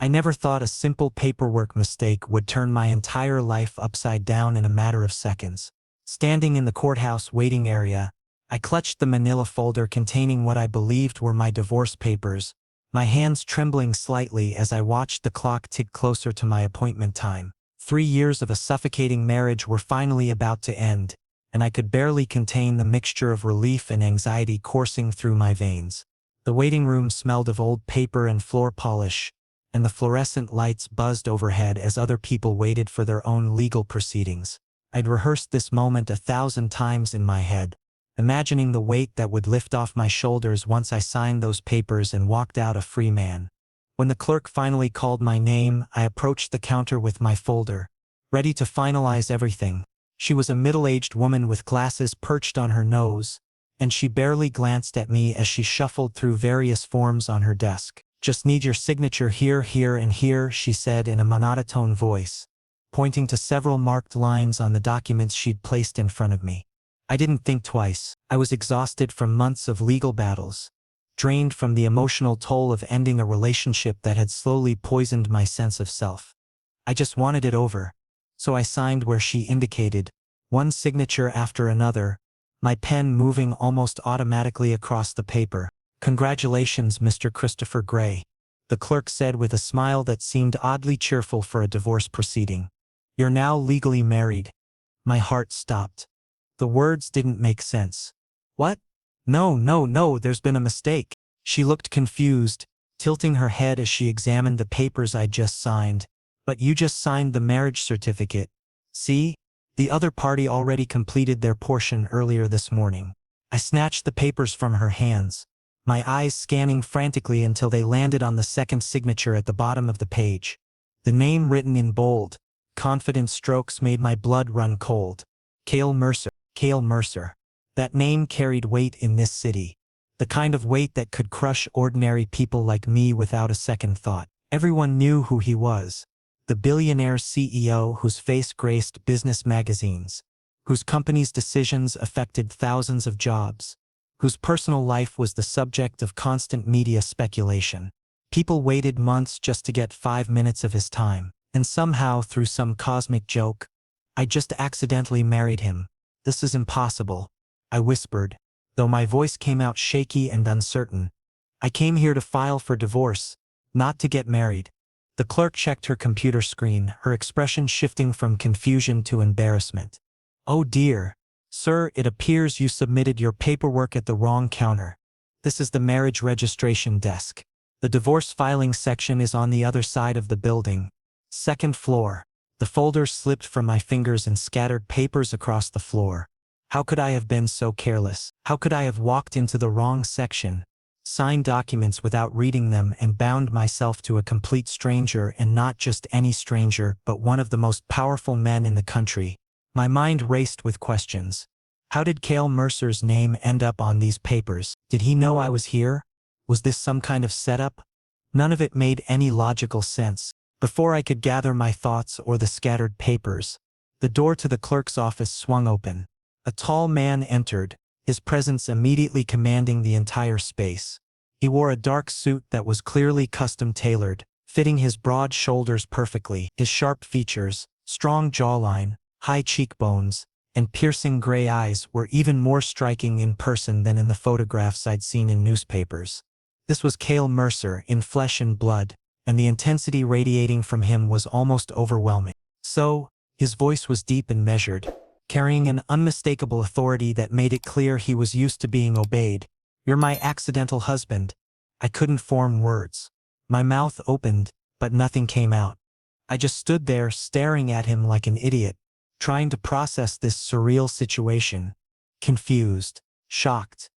I never thought a simple paperwork mistake would turn my entire life upside down in a matter of seconds. Standing in the courthouse waiting area, I clutched the manila folder containing what I believed were my divorce papers, my hands trembling slightly as I watched the clock tick closer to my appointment time. 3 years of a suffocating marriage were finally about to end, and I could barely contain the mixture of relief and anxiety coursing through my veins. The waiting room smelled of old paper and floor polish, and the fluorescent lights buzzed overhead as other people waited for their own legal proceedings. I'd rehearsed this moment 1,000 times in my head, imagining the weight that would lift off my shoulders once I signed those papers and walked out a free man. When the clerk finally called my name, I approached the counter with my folder, ready to finalize everything. She was a middle-aged woman with glasses perched on her nose, and she barely glanced at me as she shuffled through various forms on her desk. "Just need your signature here, here, and here," she said in a monotone voice, pointing to several marked lines on the documents she'd placed in front of me. I didn't think twice. I was exhausted from months of legal battles, drained from the emotional toll of ending a relationship that had slowly poisoned my sense of self. I just wanted it over, so I signed where she indicated, one signature after another, my pen moving almost automatically across the paper. "Congratulations, Mr. Christopher Gray," the clerk said with a smile that seemed oddly cheerful for a divorce proceeding. "You're now legally married." My heart stopped. The words didn't make sense. "What? No, there's been a mistake." She looked confused, tilting her head as she examined the papers I'd just signed. "But you just signed the marriage certificate. See? The other party already completed their portion earlier this morning." I snatched the papers from her hands, my eyes scanning frantically until they landed on the second signature at the bottom of the page. The name written in bold, confident strokes made my blood run cold. Kael Mercer. Kael Mercer. That name carried weight in this city. The kind of weight that could crush ordinary people like me without a second thought. Everyone knew who he was. The billionaire CEO whose face graced business magazines, whose company's decisions affected thousands of jobs, whose personal life was the subject of constant media speculation. People waited months just to get 5 minutes of his time, and somehow, through some cosmic joke, I just accidentally married him. "This is impossible," I whispered, though my voice came out shaky and uncertain. "I came here to file for divorce, not to get married." The clerk checked her computer screen, her expression shifting from confusion to embarrassment. "Oh dear. Sir, it appears you submitted your paperwork at the wrong counter. This is the marriage registration desk. The divorce filing section is on the other side of the building. Second floor." The folder slipped from my fingers and scattered papers across the floor. How could I have been so careless? How could I have walked into the wrong section, signed documents without reading them, and bound myself to a complete stranger, and not just any stranger, but one of the most powerful men in the country? My mind raced with questions. How did Kael Mercer's name end up on these papers? Did he know I was here? Was this some kind of setup? None of it made any logical sense. Before I could gather my thoughts or the scattered papers, the door to the clerk's office swung open. A tall man entered, his presence immediately commanding the entire space. He wore a dark suit that was clearly custom-tailored, fitting his broad shoulders perfectly. His sharp features, strong jawline, high cheekbones, and piercing gray eyes were even more striking in person than in the photographs I'd seen in newspapers. This was Kael Mercer in flesh and blood, and the intensity radiating from him was almost overwhelming. So, his voice was deep and measured, carrying an unmistakable authority that made it clear he was used to being obeyed. "You're my accidental husband." I couldn't form words. My mouth opened, but nothing came out. I just stood there staring at him like an idiot, trying to process this surreal situation, confused, shocked,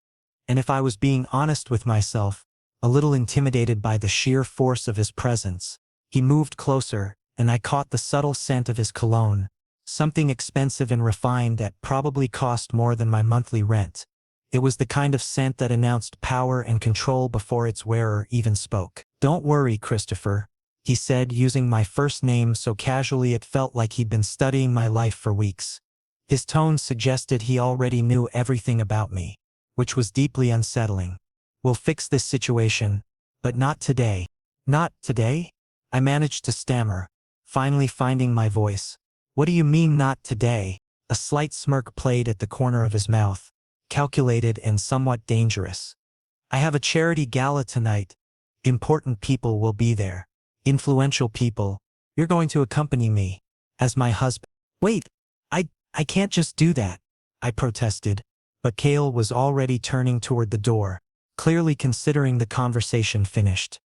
and if I was being honest with myself, a little intimidated by the sheer force of his presence. He moved closer, and I caught the subtle scent of his cologne, something expensive and refined that probably cost more than my monthly rent. It was the kind of scent that announced power and control before its wearer even spoke. "Don't worry, Christopher," he said, using my first name so casually it felt like he'd been studying my life for weeks. His tone suggested he already knew everything about me, which was deeply unsettling. "We'll fix this situation, but not today." "Not today?" I managed to stammer, finally finding my voice. What do you mean not today? A slight smirk played at the corner of his mouth, calculated and somewhat dangerous. I have a charity gala tonight. Important people will be there. Influential people. You're going to accompany me. As my husband. Wait, I can't just do that, I protested. But Kael was already turning toward the door, clearly considering the conversation finished.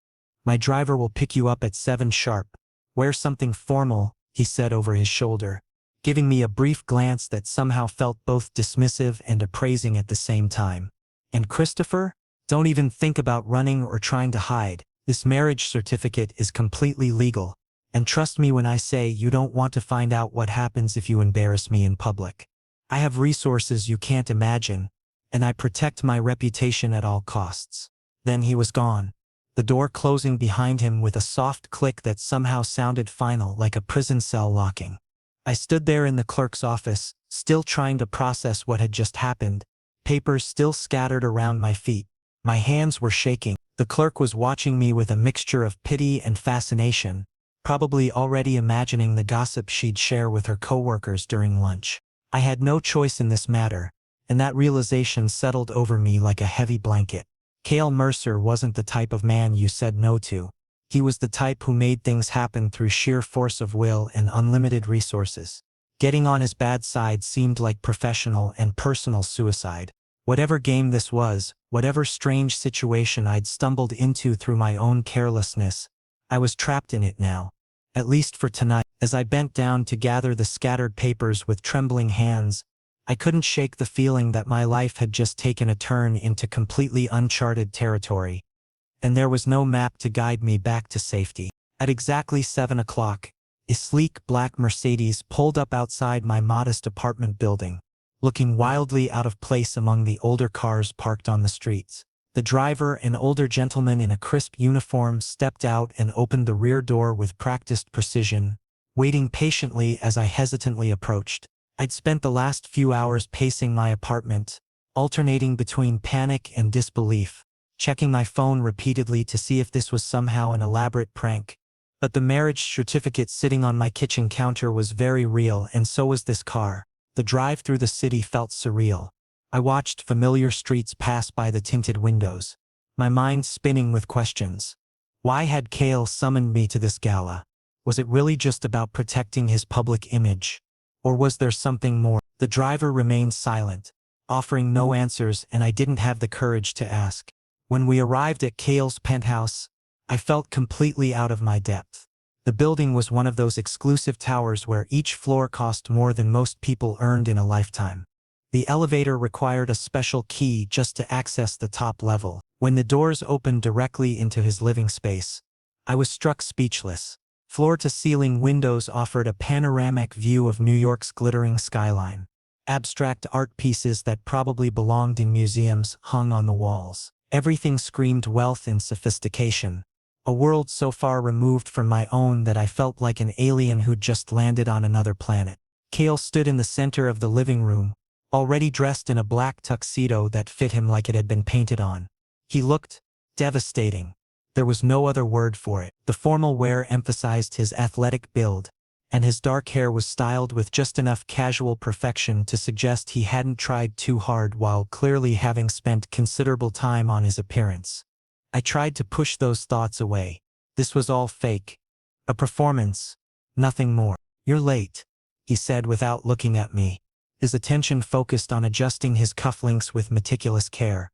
My driver will pick you up at 7 sharp. Wear something formal, he said over his shoulder, giving me a brief glance that somehow felt both dismissive and appraising at the same time. And Christopher? Don't even think about running or trying to hide. This marriage certificate is completely legal. And trust me when I say you don't want to find out what happens if you embarrass me in public. I have resources you can't imagine, and I protect my reputation at all costs. Then he was gone, the door closing behind him with a soft click that somehow sounded final, like a prison cell locking. I stood there in the clerk's office, still trying to process what had just happened, papers still scattered around my feet. My hands were shaking. The clerk was watching me with a mixture of pity and fascination, probably already imagining the gossip she'd share with her coworkers during lunch. I had no choice in this matter, and that realization settled over me like a heavy blanket. Kael Mercer wasn't the type of man you said no to. He was the type who made things happen through sheer force of will and unlimited resources. Getting on his bad side seemed like professional and personal suicide. Whatever game this was, whatever strange situation I'd stumbled into through my own carelessness, I was trapped in it now. At least for tonight. As I bent down to gather the scattered papers with trembling hands, I couldn't shake the feeling that my life had just taken a turn into completely uncharted territory. And there was no map to guide me back to safety. At exactly 7 o'clock, a sleek black Mercedes pulled up outside my modest apartment building, looking wildly out of place among the older cars parked on the streets. The driver, an older gentleman in a crisp uniform, stepped out and opened the rear door with practiced precision, waiting patiently as I hesitantly approached. I'd spent the last few hours pacing my apartment, alternating between panic and disbelief, checking my phone repeatedly to see if this was somehow an elaborate prank. But the marriage certificate sitting on my kitchen counter was very real, and so was this car. The drive through the city felt surreal. I watched familiar streets pass by the tinted windows, my mind spinning with questions. Why had Kael summoned me to this gala? Was it really just about protecting his public image? Or was there something more? The driver remained silent, offering no answers, and I didn't have the courage to ask. When we arrived at Kael's penthouse, I felt completely out of my depth. The building was one of those exclusive towers where each floor cost more than most people earned in a lifetime. The elevator required a special key just to access the top level. When the doors opened directly into his living space, I was struck speechless. Floor-to-ceiling windows offered a panoramic view of New York's glittering skyline. Abstract art pieces that probably belonged in museums hung on the walls. Everything screamed wealth and sophistication, a world so far removed from my own that I felt like an alien who'd just landed on another planet. Kael stood in the center of the living room, already dressed in a black tuxedo that fit him like it had been painted on. He looked devastating. There was no other word for it. The formal wear emphasized his athletic build, and his dark hair was styled with just enough casual perfection to suggest he hadn't tried too hard while clearly having spent considerable time on his appearance. I tried to push those thoughts away. This was all fake. A performance, nothing more. "You're late," he said without looking at me, his attention focused on adjusting his cufflinks with meticulous care.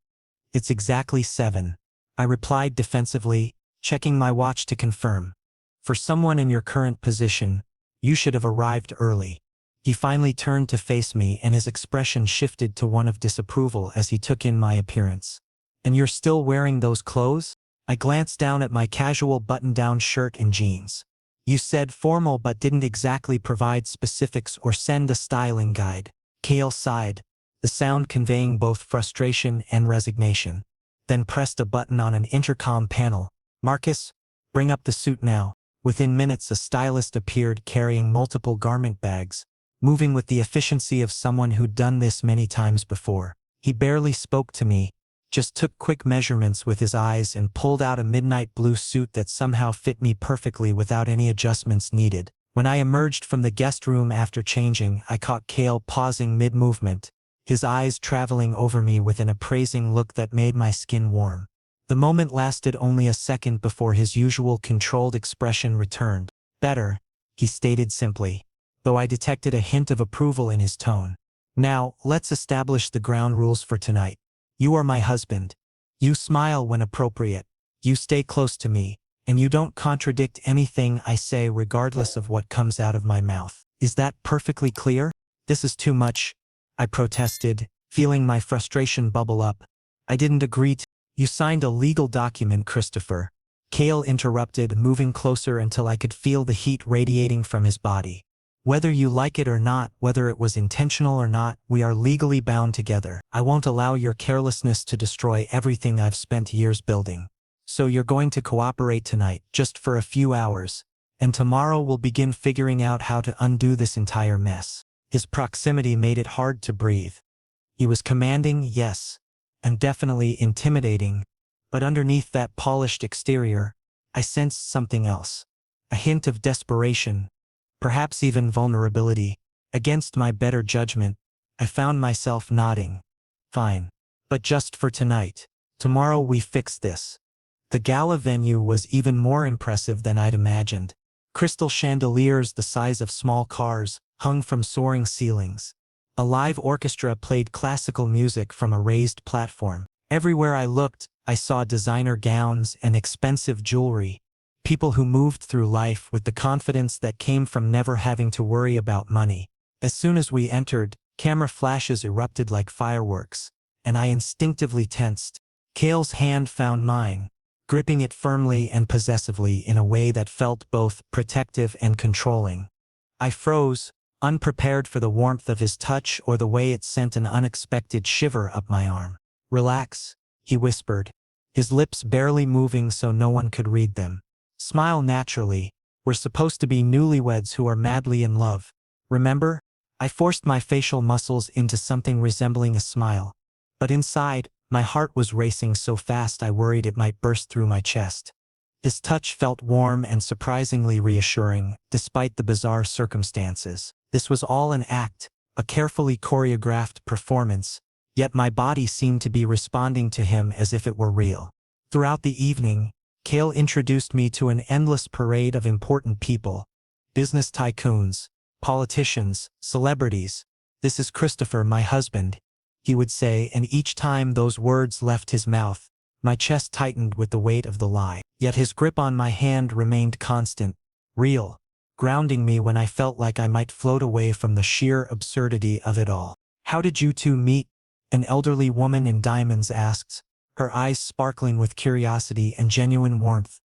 "It's exactly 7. I replied defensively, checking my watch to confirm. "For someone in your current position, you should have arrived early." He finally turned to face me, and his expression shifted to one of disapproval as he took in my appearance. "And you're still wearing those clothes?" I glanced down at my casual button-down shirt and jeans. "You said formal but didn't exactly provide specifics or send a styling guide." Kael sighed, the sound conveying both frustration and resignation, then pressed a button on an intercom panel. "Marcus, bring up the suit now." Within minutes, a stylist appeared carrying multiple garment bags, moving with the efficiency of someone who'd done this many times before. He barely spoke to me, just took quick measurements with his eyes and pulled out a midnight blue suit that somehow fit me perfectly without any adjustments needed. When I emerged from the guest room after changing, I caught Kael pausing mid-movement, his eyes traveling over me with an appraising look that made my skin warm. The moment lasted only a second before his usual controlled expression returned. "Better," he stated simply, though I detected a hint of approval in his tone. "Now, let's establish the ground rules for tonight. You are my husband. You smile when appropriate. You stay close to me, and you don't contradict anything I say regardless of what comes out of my mouth. Is that perfectly clear?" "This is too much," I protested, feeling my frustration bubble up. "I didn't agree to—" "You signed a legal document, Christopher," Kael interrupted, moving closer until I could feel the heat radiating from his body. "Whether you like it or not, whether it was intentional or not, we are legally bound together. I won't allow your carelessness to destroy everything I've spent years building. So you're going to cooperate tonight, just for a few hours, and tomorrow we'll begin figuring out how to undo this entire mess." His proximity made it hard to breathe. He was commanding, yes, and definitely intimidating, but underneath that polished exterior, I sensed something else. A hint of desperation, perhaps even vulnerability. Against my better judgment, I found myself nodding. "Fine. But just for tonight. Tomorrow we fix this." The gala venue was even more impressive than I'd imagined. Crystal chandeliers the size of small cars hung from soaring ceilings. A live orchestra played classical music from a raised platform. Everywhere I looked, I saw designer gowns and expensive jewelry. People who moved through life with the confidence that came from never having to worry about money. As soon as we entered, camera flashes erupted like fireworks, and I instinctively tensed. Kael's hand found mine, gripping it firmly and possessively in a way that felt both protective and controlling. I froze, unprepared for the warmth of his touch or the way it sent an unexpected shiver up my arm. "Relax," he whispered, his lips barely moving so no one could read them. "Smile naturally. We're supposed to be newlyweds who are madly in love. Remember?" I forced my facial muscles into something resembling a smile. But inside, my heart was racing so fast I worried it might burst through my chest. His touch felt warm and surprisingly reassuring, despite the bizarre circumstances. This was all an act, a carefully choreographed performance, yet my body seemed to be responding to him as if it were real. Throughout the evening, Kael introduced me to an endless parade of important people. Business tycoons, politicians, celebrities. "This is Christopher, my husband," he would say, and each time those words left his mouth, my chest tightened with the weight of the lie. Yet his grip on my hand remained constant, real, grounding me when I felt like I might float away from the sheer absurdity of it all. "How did you two meet?" an elderly woman in diamonds asked, her eyes sparkling with curiosity and genuine warmth.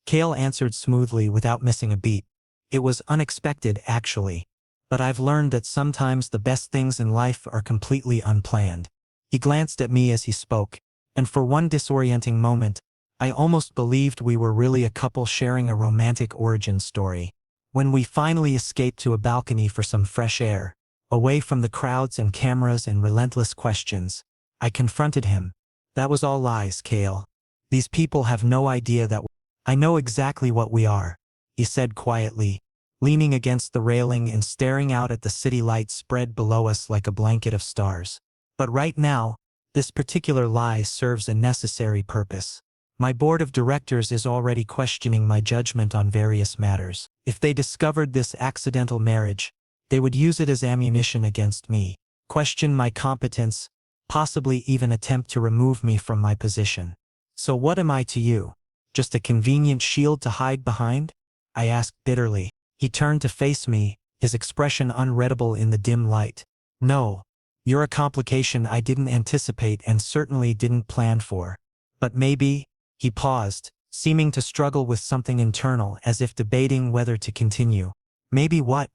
Kael answered smoothly without missing a beat. "It was unexpected, actually. But I've learned that sometimes the best things in life are completely unplanned." He glanced at me as he spoke, and for one disorienting moment, I almost believed we were really a couple sharing a romantic origin story. When we finally escaped to a balcony for some fresh air, away from the crowds and cameras and relentless questions, I confronted him. "That was all lies, Kael. These people have no idea that I know exactly what we are," he said quietly, leaning against the railing and staring out at the city lights spread below us like a blanket of stars. "But right now, this particular lie serves a necessary purpose. My board of directors is already questioning my judgment on various matters. If they discovered this accidental marriage, they would use it as ammunition against me, question my competence, possibly even attempt to remove me from my position. So what am I to you? Just a convenient shield to hide behind?" I asked bitterly. He turned to face me, his expression unreadable in the dim light. "No. You're a complication I didn't anticipate and certainly didn't plan for. But maybe—" He paused, seeming to struggle with something internal, as if debating whether to continue. "Maybe what?"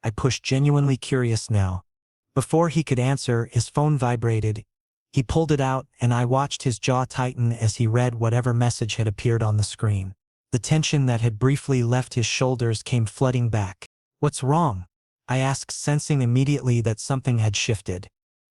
I pushed, genuinely curious now. Before he could answer, his phone vibrated. He pulled it out, and I watched his jaw tighten as he read whatever message had appeared on the screen. The tension that had briefly left his shoulders came flooding back. "What's wrong?" I asked, sensing immediately that something had shifted.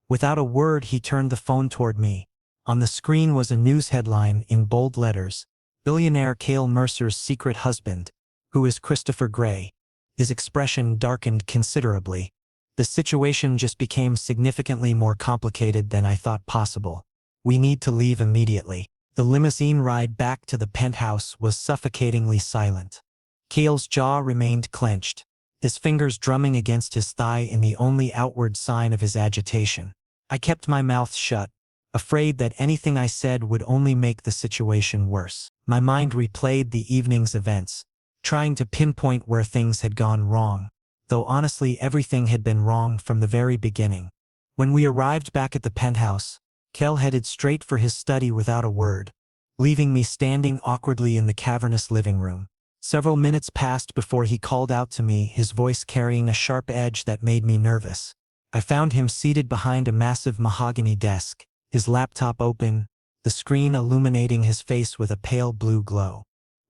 Without a word, he turned the phone toward me, On the screen was a news headline in bold letters: Billionaire Kael Mercer's secret husband, who is Christopher Gray. His expression darkened considerably. The situation just became significantly more complicated than I thought possible. We need to leave immediately. The limousine ride back to the penthouse was suffocatingly silent. Kael's jaw remained clenched, his fingers drumming against his thigh in the only outward sign of his agitation. I kept my mouth shut, afraid that anything I said would only make the situation worse. My mind replayed the evening's events, trying to pinpoint where things had gone wrong, though honestly everything had been wrong from the very beginning. When we arrived back at the penthouse, Kael headed straight for his study without a word, leaving me standing awkwardly in the cavernous living room. Several minutes passed before he called out to me, his voice carrying a sharp edge that made me nervous. I found him seated behind a massive mahogany desk, his laptop open, the screen illuminating his face with a pale blue glow.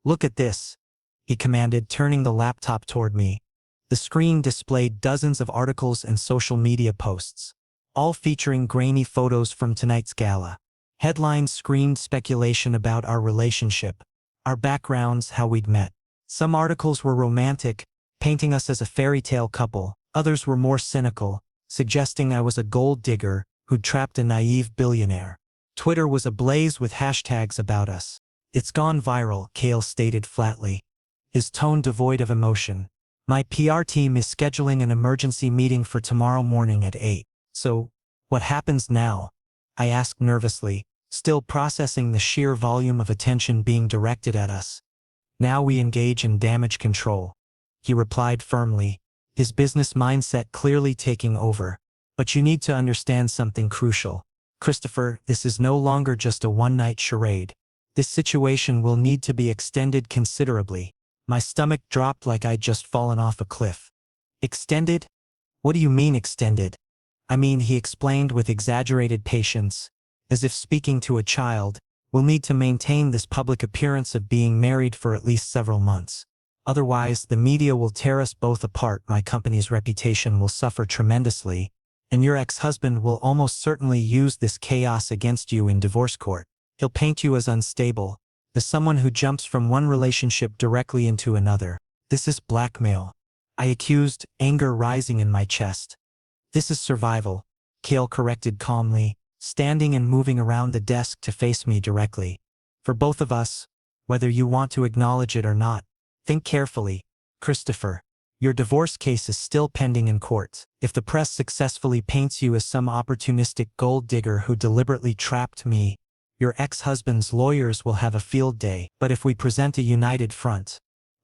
"Look at this," he commanded, turning the laptop toward me. The screen displayed dozens of articles and social media posts, all featuring grainy photos from tonight's gala. Headlines screamed speculation about our relationship, our backgrounds, how we'd met. Some articles were romantic, painting us as a fairy tale couple. Others were more cynical, suggesting I was a gold digger who'd trapped a naive billionaire. Twitter was ablaze with hashtags about us. "It's gone viral," Kael stated flatly, his tone devoid of emotion. "My PR team is scheduling an emergency meeting for tomorrow morning at 8. "So, what happens now?" I asked nervously, still processing the sheer volume of attention being directed at us. "Now we engage in damage control," he replied firmly, his business mindset clearly taking over. "But you need to understand something crucial. Christopher, this is no longer just a one-night charade. This situation will need to be extended considerably." My stomach dropped like I'd just fallen off a cliff. "Extended? What do you mean extended?" "I mean," he explained with exaggerated patience, as if speaking to a child, "we'll need to maintain this public appearance of being married for at least several months. Otherwise, the media will tear us both apart, my company's reputation will suffer tremendously, and your ex-husband will almost certainly use this chaos against you in divorce court. He'll paint you as unstable, as someone who jumps from one relationship directly into another. This is blackmail," I accused, anger rising in my chest. "This is survival," Kael corrected calmly, standing and moving around the desk to face me directly. "For both of us, whether you want to acknowledge it or not. Think carefully, Christopher. Your divorce case is still pending in court. If the press successfully paints you as some opportunistic gold digger who deliberately trapped me, your ex-husband's lawyers will have a field day. But if we present a united front,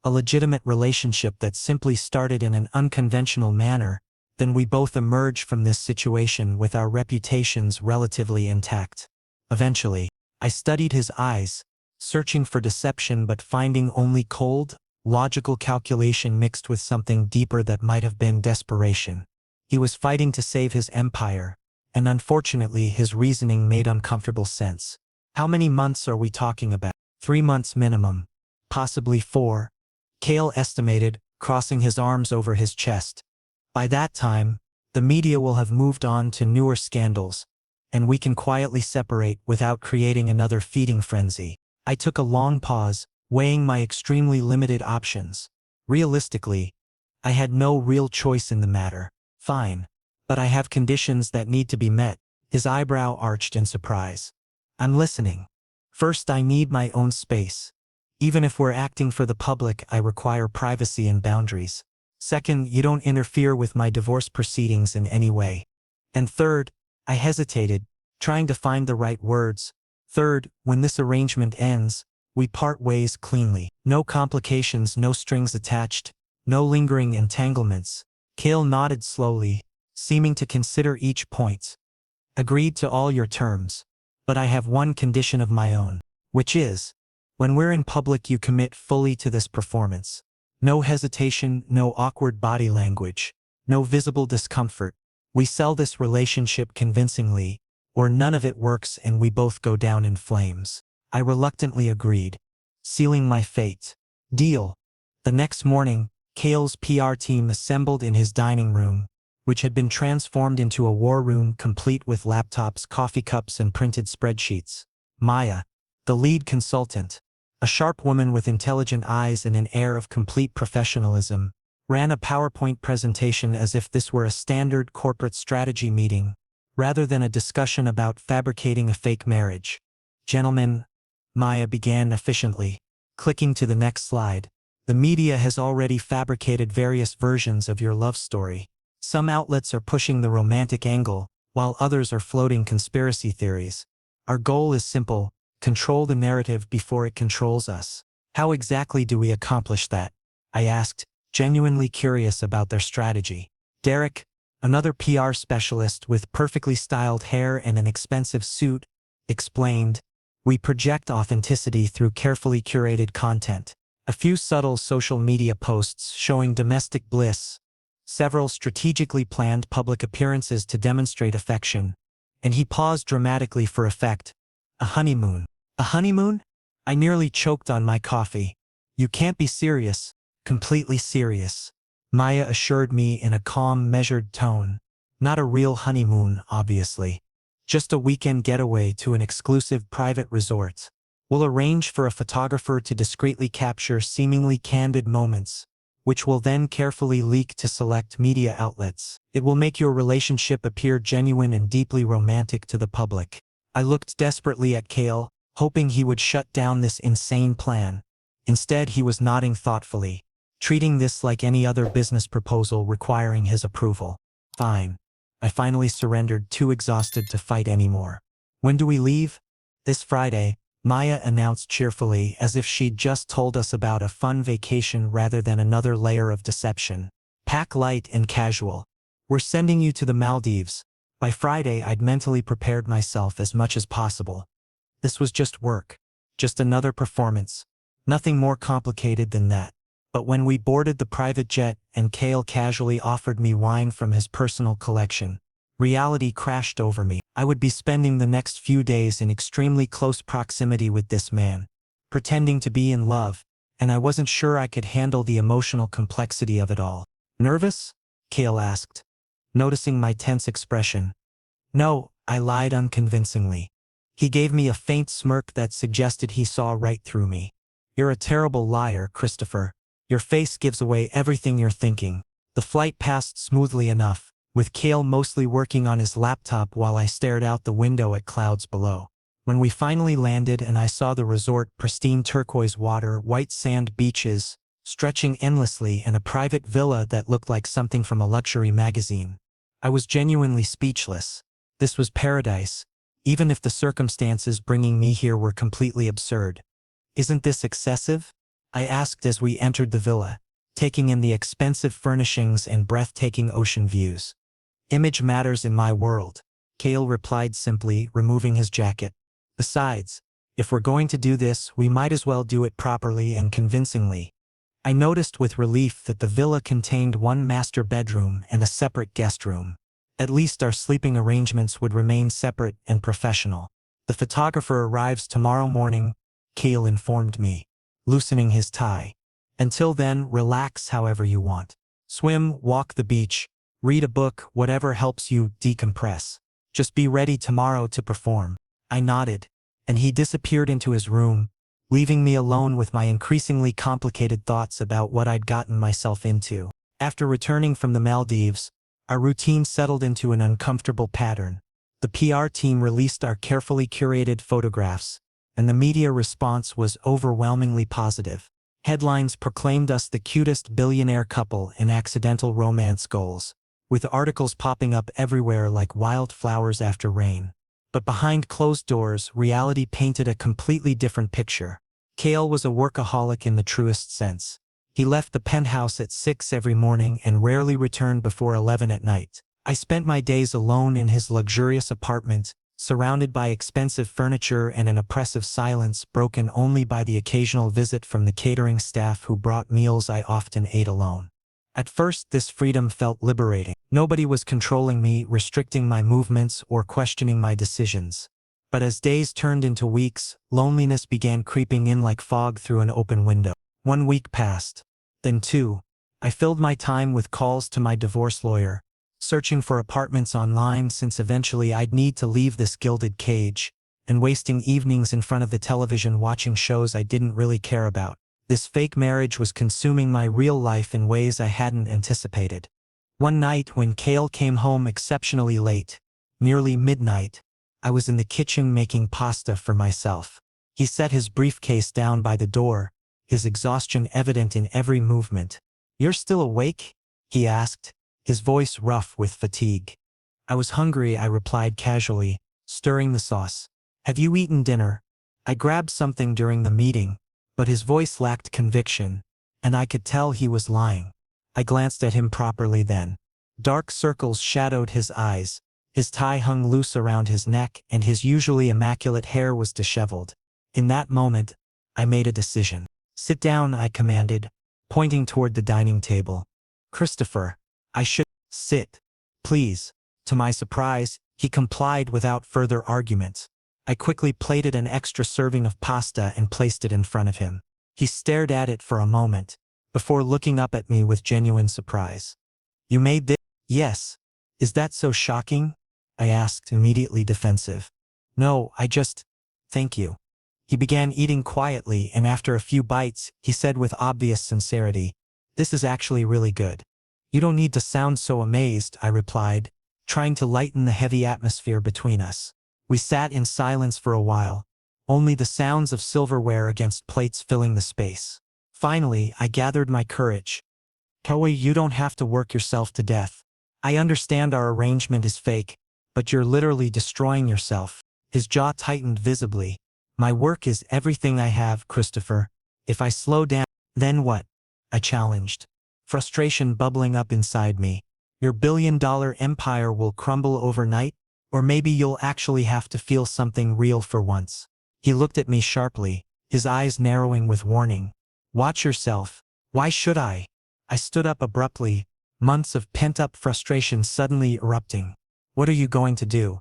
a legitimate relationship that simply started in an unconventional manner, then we both emerge from this situation with our reputations relatively intact." Eventually, I studied his eyes, searching for deception but finding only cold, logical calculation mixed with something deeper that might have been desperation. He was fighting to save his empire, and unfortunately his reasoning made uncomfortable sense. "How many months are we talking about?" 3 months minimum. Possibly 4, Kael estimated, crossing his arms over his chest. "By that time, the media will have moved on to newer scandals, and we can quietly separate without creating another feeding frenzy." I took a long pause, weighing my extremely limited options. Realistically, I had no real choice in the matter. "Fine. But I have conditions that need to be met." His eyebrow arched in surprise. "I'm listening." "First, I need my own space. Even if we're acting for the public, I require privacy and boundaries. Second, you don't interfere with my divorce proceedings in any way. And third," I hesitated, trying to find the right words, "third, when this arrangement ends, we part ways cleanly. No complications, no strings attached, no lingering entanglements." Kael nodded slowly, seeming to consider each point. "Agreed to all your terms. But I have one condition of my own. Which is, when we're in public you commit fully to this performance. No hesitation, no awkward body language, no visible discomfort. We sell this relationship convincingly, or none of it works and we both go down in flames." I reluctantly agreed, sealing my fate. "Deal." The next morning, Kael's PR team assembled in his dining room, which had been transformed into a war room complete with laptops, coffee cups, and printed spreadsheets. Maya, the lead consultant, a sharp woman with intelligent eyes and an air of complete professionalism, ran a PowerPoint presentation as if this were a standard corporate strategy meeting, rather than a discussion about fabricating a fake marriage. "Gentlemen," Maya began efficiently, clicking to the next slide, "the media has already fabricated various versions of your love story. Some outlets are pushing the romantic angle, while others are floating conspiracy theories. Our goal is simple: control the narrative before it controls us." "How exactly do we accomplish that?" I asked, genuinely curious about their strategy. Derek, another PR specialist with perfectly styled hair and an expensive suit, explained, "We project authenticity through carefully curated content. A few subtle social media posts showing domestic bliss, several strategically planned public appearances to demonstrate affection," and he paused dramatically for effect. "A honeymoon." "A honeymoon?" I nearly choked on my coffee. "You can't be serious." "Completely serious," Maya assured me in a calm, measured tone. "Not a real honeymoon, obviously. Just a weekend getaway to an exclusive private resort. We'll arrange for a photographer to discreetly capture seemingly candid moments, which will then carefully leak to select media outlets. It will make your relationship appear genuine and deeply romantic to the public." I looked desperately at Kael, hoping he would shut down this insane plan. Instead, he was nodding thoughtfully, treating this like any other business proposal requiring his approval. "Fine." I finally surrendered, too exhausted to fight anymore. "When do we leave?" "This Friday," Maya announced cheerfully, as if she'd just told us about a fun vacation rather than another layer of deception. "Pack light and casual. We're sending you to the Maldives." By Friday, I'd mentally prepared myself as much as possible. This was just work. Just another performance. Nothing more complicated than that. But when we boarded the private jet and Kael casually offered me wine from his personal collection, reality crashed over me. I would be spending the next few days in extremely close proximity with this man, pretending to be in love, and I wasn't sure I could handle the emotional complexity of it all. "Nervous?" Kael asked, noticing my tense expression. "No," I lied unconvincingly. He gave me a faint smirk that suggested he saw right through me. "You're a terrible liar, Christopher. Your face gives away everything you're thinking." The flight passed smoothly enough, with Kael mostly working on his laptop while I stared out the window at clouds below. When we finally landed and I saw the resort, pristine turquoise water, white sand beaches, stretching endlessly, and a private villa that looked like something from a luxury magazine, I was genuinely speechless. This was paradise, even if the circumstances bringing me here were completely absurd. "Isn't this excessive?" I asked as we entered the villa, taking in the expensive furnishings and breathtaking ocean views. "Image matters in my world," Kael replied simply, removing his jacket. "Besides, if we're going to do this, we might as well do it properly and convincingly." I noticed with relief that the villa contained one master bedroom and a separate guest room. At least our sleeping arrangements would remain separate and professional. "The photographer arrives tomorrow morning," Kael informed me, loosening his tie. "Until then, relax however you want. Swim, walk the beach, read a book, whatever helps you decompress. Just be ready tomorrow to perform." I nodded, and he disappeared into his room, leaving me alone with my increasingly complicated thoughts about what I'd gotten myself into. After returning from the Maldives, our routine settled into an uncomfortable pattern. The PR team released our carefully curated photographs, and the media response was overwhelmingly positive. Headlines proclaimed us the cutest billionaire couple in accidental romance goals, with articles popping up everywhere like wildflowers after rain. But behind closed doors, reality painted a completely different picture. Kael was a workaholic in the truest sense. He left the penthouse at 6 every morning and rarely returned before 11 at night. I spent my days alone in his luxurious apartment, surrounded by expensive furniture and an oppressive silence broken only by the occasional visit from the catering staff who brought meals I often ate alone. At first, this freedom felt liberating. Nobody was controlling me, restricting my movements, or questioning my decisions. But as days turned into weeks, loneliness began creeping in like fog through an open window. 1 week passed. Then 2. I filled my time with calls to my divorce lawyer, searching for apartments online since eventually I'd need to leave this gilded cage, and wasting evenings in front of the television watching shows I didn't really care about. This fake marriage was consuming my real life in ways I hadn't anticipated. One night when Kael came home exceptionally late, nearly midnight, I was in the kitchen making pasta for myself. He set his briefcase down by the door, his exhaustion evident in every movement. "You're still awake?" he asked, his voice rough with fatigue. "I was hungry," I replied casually, stirring the sauce. "Have you eaten dinner?" I grabbed something during the meeting, but his voice lacked conviction, and I could tell he was lying. I glanced at him properly then. Dark circles shadowed his eyes, his tie hung loose around his neck, and his usually immaculate hair was disheveled. In that moment, I made a decision. "Sit down," I commanded, pointing toward the dining table. "Christopher, I should—" "Sit, please." To my surprise, he complied without further argument. I quickly plated an extra serving of pasta and placed it in front of him. He stared at it for a moment, before looking up at me with genuine surprise. "You made this?" "Yes. Is that so shocking?" I asked, immediately defensive. "No, I just— Thank you." He began eating quietly, and after a few bites, he said with obvious sincerity, "This is actually really good." "You don't need to sound so amazed," I replied, trying to lighten the heavy atmosphere between us. We sat in silence for a while, only the sounds of silverware against plates filling the space. Finally, I gathered my courage. "Kael, you don't have to work yourself to death. I understand our arrangement is fake, but you're literally destroying yourself." His jaw tightened visibly. "My work is everything I have, Christopher. If I slow down—" "Then what?" I challenged, frustration bubbling up inside me. "Your billion-dollar empire will crumble overnight, or maybe you'll actually have to feel something real for once." He looked at me sharply, his eyes narrowing with warning. "Watch yourself." "Why should I?" I stood up abruptly, months of pent-up frustration suddenly erupting. "What are you going to do?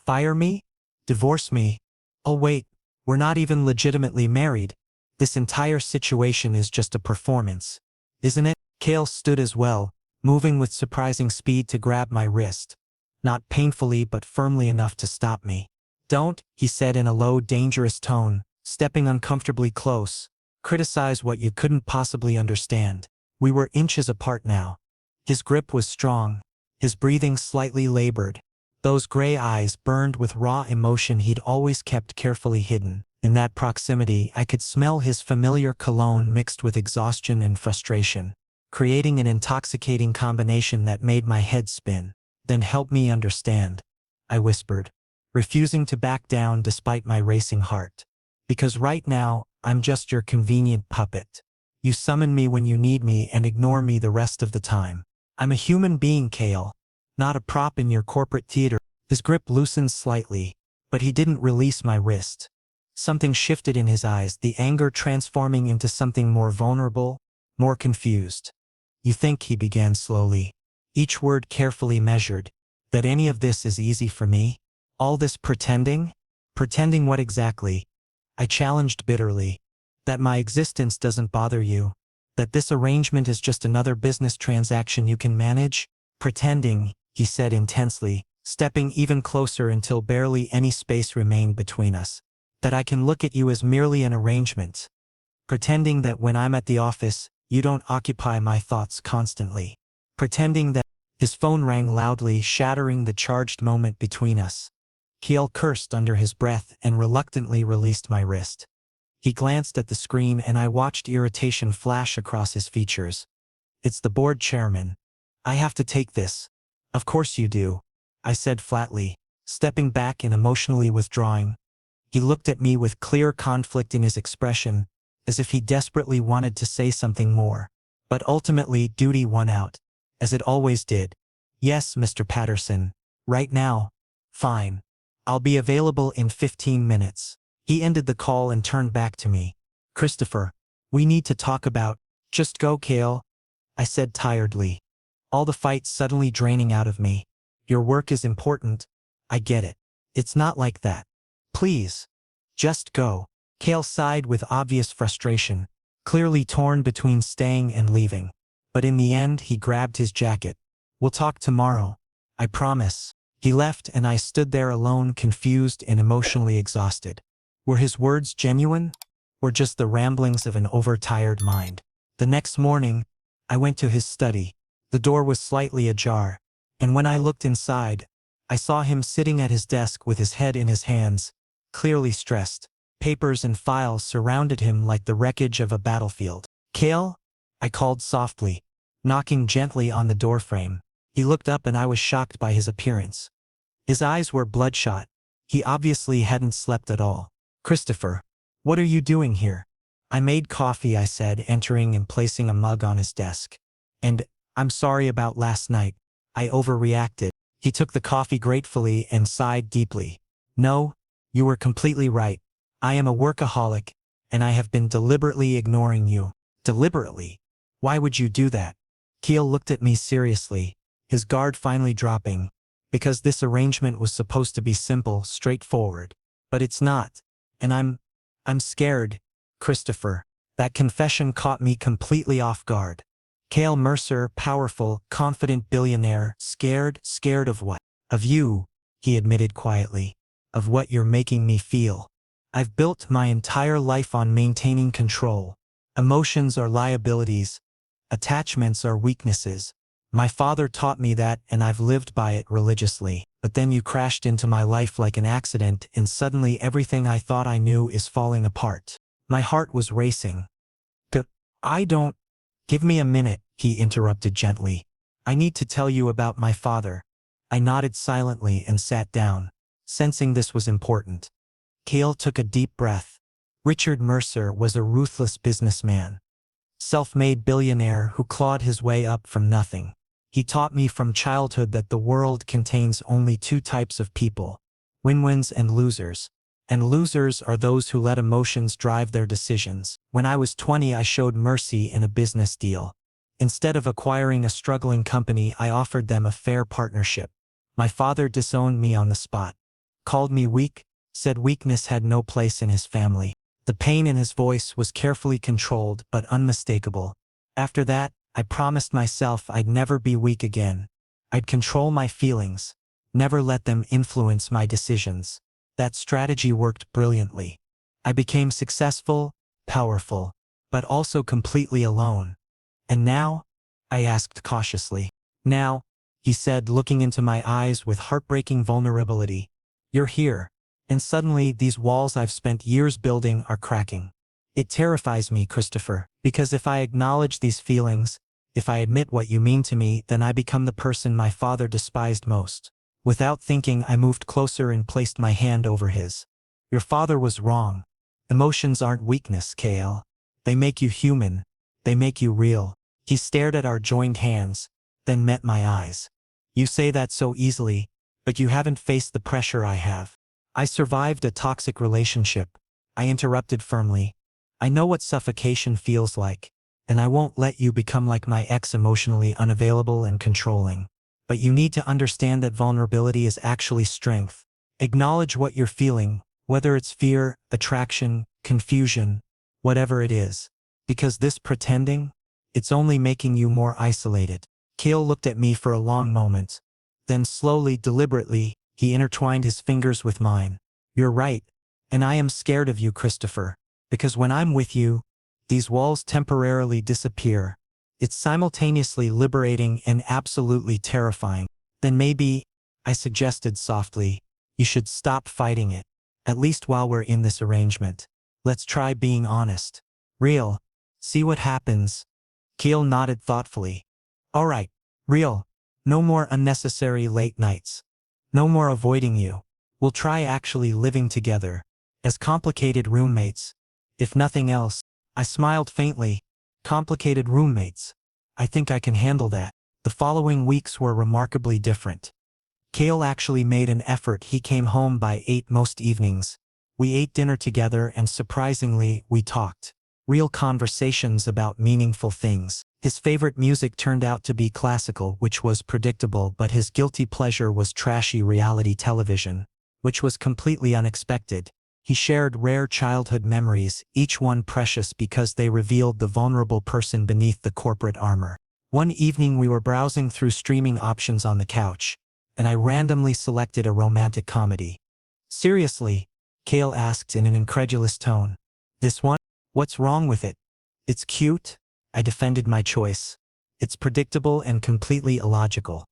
Fire me? Divorce me? Oh wait, we're not even legitimately married. This entire situation is just a performance, isn't it?" Kael stood as well, moving with surprising speed to grab my wrist. Not painfully but firmly enough to stop me. "Don't," he said in a low, dangerous tone, stepping uncomfortably close. "Criticize what you couldn't possibly understand." We were inches apart now. His grip was strong, his breathing slightly labored. Those gray eyes burned with raw emotion he'd always kept carefully hidden. In that proximity, I could smell his familiar cologne mixed with exhaustion and frustration, creating an intoxicating combination that made my head spin. "Then help me understand," I whispered, refusing to back down despite my racing heart. "Because right now, I'm just your convenient puppet. You summon me when you need me and ignore me the rest of the time. I'm a human being, Kael, not a prop in your corporate theater." His grip loosened slightly, but he didn't release my wrist. Something shifted in his eyes, the anger transforming into something more vulnerable, more confused. "You think," he began slowly, each word carefully measured, "that any of this is easy for me? All this pretending?" "Pretending what exactly?" I challenged bitterly. "That my existence doesn't bother you? That this arrangement is just another business transaction you can manage?" "Pretending," he said intensely, stepping even closer until barely any space remained between us. "That I can look at you as merely an arrangement. Pretending that when I'm at the office, you don't occupy my thoughts constantly. Pretending that—" His phone rang loudly, shattering the charged moment between us. Kael cursed under his breath and reluctantly released my wrist. He glanced at the screen and I watched irritation flash across his features. "It's the board chairman. I have to take this." "Of course you do," I said flatly, stepping back and emotionally withdrawing. He looked at me with clear conflict in his expression, as if he desperately wanted to say something more. But ultimately, duty won out, as it always did. "Yes, Mr. Patterson. Right now." "Fine. I'll be available in 15 minutes. He ended the call and turned back to me. "Christopher, we need to talk about—" "Just go, Kael," I said tiredly, all the fight suddenly draining out of me. "Your work is important. I get it. It's not like that. Please. Just go." Kael sighed with obvious frustration, clearly torn between staying and leaving. But in the end, he grabbed his jacket. "We'll talk tomorrow." I promise. He left and I stood there alone, confused and emotionally exhausted. Were his words genuine? Or just the ramblings of an overtired mind? The next morning, I went to his study. The door was slightly ajar, and when I looked inside, I saw him sitting at his desk with his head in his hands, clearly stressed. Papers and files surrounded him like the wreckage of a battlefield. "Kael?" I called softly, knocking gently on the doorframe. He looked up and I was shocked by his appearance. His eyes were bloodshot. He obviously hadn't slept at all. "Christopher, what are you doing here?" "I made coffee," I said, entering and placing a mug on his desk. "And I'm sorry about last night. I overreacted." He took the coffee gratefully and sighed deeply. "No, you were completely right. I am a workaholic, and I have been deliberately ignoring you." "Deliberately? Why would you do that?" Kael looked at me seriously, his guard finally dropping. "Because this arrangement was supposed to be simple, straightforward. But it's not. And I'm scared, Christopher." That confession caught me completely off guard. Kael Mercer, powerful, confident billionaire, scared of what? "Of you," he admitted quietly. "Of what you're making me feel. I've built my entire life on maintaining control. Emotions are liabilities. Attachments are weaknesses. My father taught me that and I've lived by it religiously. But then you crashed into my life like an accident and suddenly everything I thought I knew is falling apart." My heart was racing. I don't." "Give me a minute," he interrupted gently. "I need to tell you about my father." I nodded silently and sat down, sensing this was important. Kael took a deep breath. Richard Mercer was a ruthless businessman. Self-made billionaire who clawed his way up from nothing. He taught me from childhood that the world contains only two types of people: win-wins and losers. And losers are those who let emotions drive their decisions. When I was 20, I showed mercy in a business deal. Instead of acquiring a struggling company, I offered them a fair partnership. My father disowned me on the spot. Called me weak, said weakness had no place in his family. The pain in his voice was carefully controlled but unmistakable. After that, I promised myself I'd never be weak again. I'd control my feelings, never let them influence my decisions. That strategy worked brilliantly. I became successful, powerful, but also completely alone. "And now?" I asked cautiously. "Now," he said, looking into my eyes with heartbreaking vulnerability, "you're here. And suddenly these walls I've spent years building are cracking. It terrifies me, Christopher, because if I acknowledge these feelings, if I admit what you mean to me, then I become the person my father despised most." Without thinking, I moved closer and placed my hand over his. "Your father was wrong. Emotions aren't weakness, Kael. They make you human. They make you real." He stared at our joined hands, then met my eyes. "You say that so easily, but you haven't faced the pressure I have." "I survived a toxic relationship," I interrupted firmly. "I know what suffocation feels like, and I won't let you become like my ex, emotionally unavailable and controlling. But you need to understand that vulnerability is actually strength. Acknowledge what you're feeling, whether it's fear, attraction, confusion, whatever it is. Because this pretending, it's only making you more isolated." Kael looked at me for a long moment. Then slowly, deliberately, he intertwined his fingers with mine. "You're right. And I am scared of you, Christopher. Because when I'm with you, these walls temporarily disappear. It's simultaneously liberating and absolutely terrifying." "Then maybe," I suggested softly, "you should stop fighting it. At least while we're in this arrangement. Let's try being honest. Real. See what happens." Kael nodded thoughtfully. "All right. Real. No more unnecessary late nights. No more avoiding you. We'll try actually living together. As complicated roommates. If nothing else." I smiled faintly. "Complicated roommates. I think I can handle that." The following weeks were remarkably different. Kael actually made an effort. He came home by 8 most evenings. We ate dinner together and surprisingly, we talked. Real conversations about meaningful things. His favorite music turned out to be classical, which was predictable, but his guilty pleasure was trashy reality television, which was completely unexpected. He shared rare childhood memories, each one precious because they revealed the vulnerable person beneath the corporate armor. One evening we were browsing through streaming options on the couch, and I randomly selected a romantic comedy. Seriously? Kael asked in an incredulous tone. This one? What's wrong with it? It's cute, I defended my choice. It's predictable and completely illogical.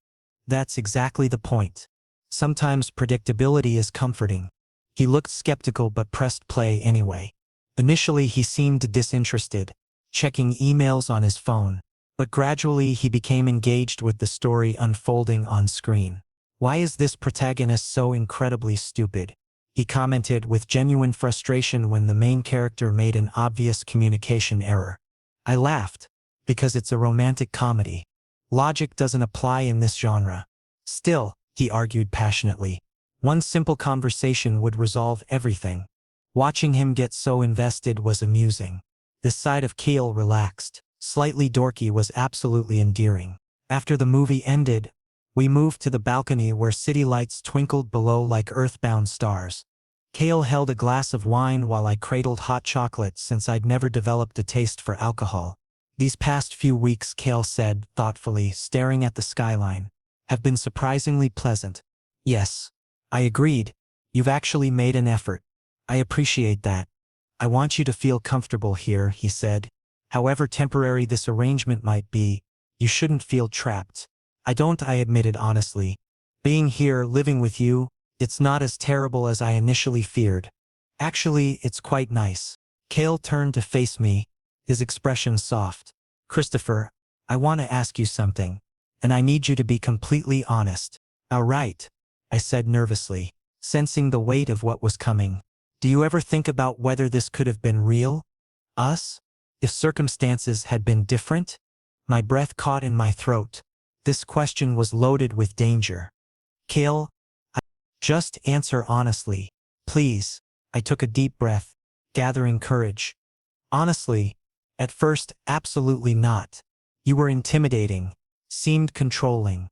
That's exactly the point. Sometimes predictability is comforting. He looked skeptical but pressed play anyway. Initially he seemed disinterested, checking emails on his phone, but gradually he became engaged with the story unfolding on screen. Why is this protagonist so incredibly stupid? He commented with genuine frustration when the main character made an obvious communication error. I laughed, because it's a romantic comedy. Logic doesn't apply in this genre. Still, he argued passionately, one simple conversation would resolve everything. Watching him get so invested was amusing. This side of Kael, relaxed, slightly dorky, was absolutely endearing. After the movie ended, we moved to the balcony where city lights twinkled below like earthbound stars. Kael held a glass of wine while I cradled hot chocolate since I'd never developed a taste for alcohol. These past few weeks, Kael said, thoughtfully, staring at the skyline, have been surprisingly pleasant. Yes. I agreed. You've actually made an effort. I appreciate that. I want you to feel comfortable here, he said. However temporary this arrangement might be, you shouldn't feel trapped. I don't, I admitted honestly. Being here, living with you, it's not as terrible as I initially feared. Actually, it's quite nice. Kael turned to face me, his expression soft. Christopher, I want to ask you something, and I need you to be completely honest. All right, I said nervously, sensing the weight of what was coming. Do you ever think about whether this could have been real? Us? If circumstances had been different? My breath caught in my throat. This question was loaded with danger. Kael, just answer honestly, please. I took a deep breath, gathering courage. Honestly, at first, absolutely not. You were intimidating, seemed controlling.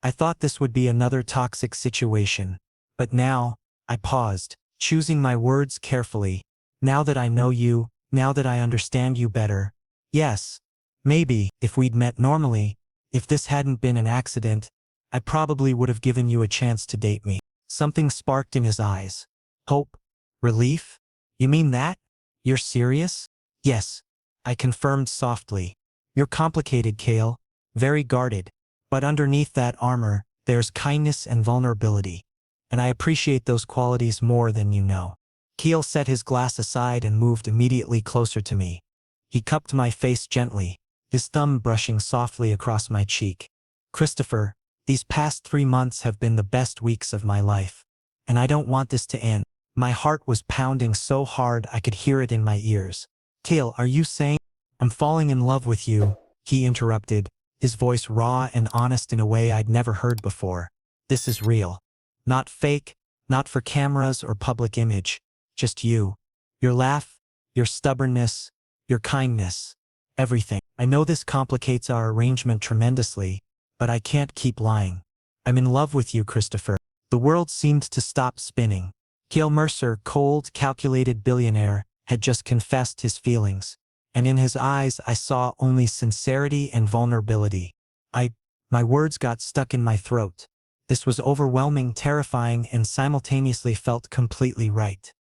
I thought this would be another toxic situation. But now, I paused, choosing my words carefully. Now that I know you, now that I understand you better. Yes, maybe, if we'd met normally, if this hadn't been an accident, I probably would have given you a chance to date me. Something sparked in his eyes. Hope? Relief? You mean that? You're serious? Yes, I confirmed softly. You're complicated, Kael. Very guarded. But underneath that armor, there's kindness and vulnerability. And I appreciate those qualities more than you know. Kael set his glass aside and moved immediately closer to me. He cupped my face gently, his thumb brushing softly across my cheek. Christopher, these past 3 months have been the best weeks of my life. And I don't want this to end. My heart was pounding so hard I could hear it in my ears. Kael, are you saying? I'm falling in love with you, he interrupted, his voice raw and honest in a way I'd never heard before. This is real. Not fake, not for cameras or public image. Just you. Your laugh, your stubbornness, your kindness. Everything. I know this complicates our arrangement tremendously, but I can't keep lying. I'm in love with you, Christopher. The world seemed to stop spinning. Kael Mercer, cold, calculated billionaire, had just confessed his feelings, and in his eyes I saw only sincerity and vulnerability. My words got stuck in my throat. This was overwhelming, terrifying, and simultaneously felt completely right.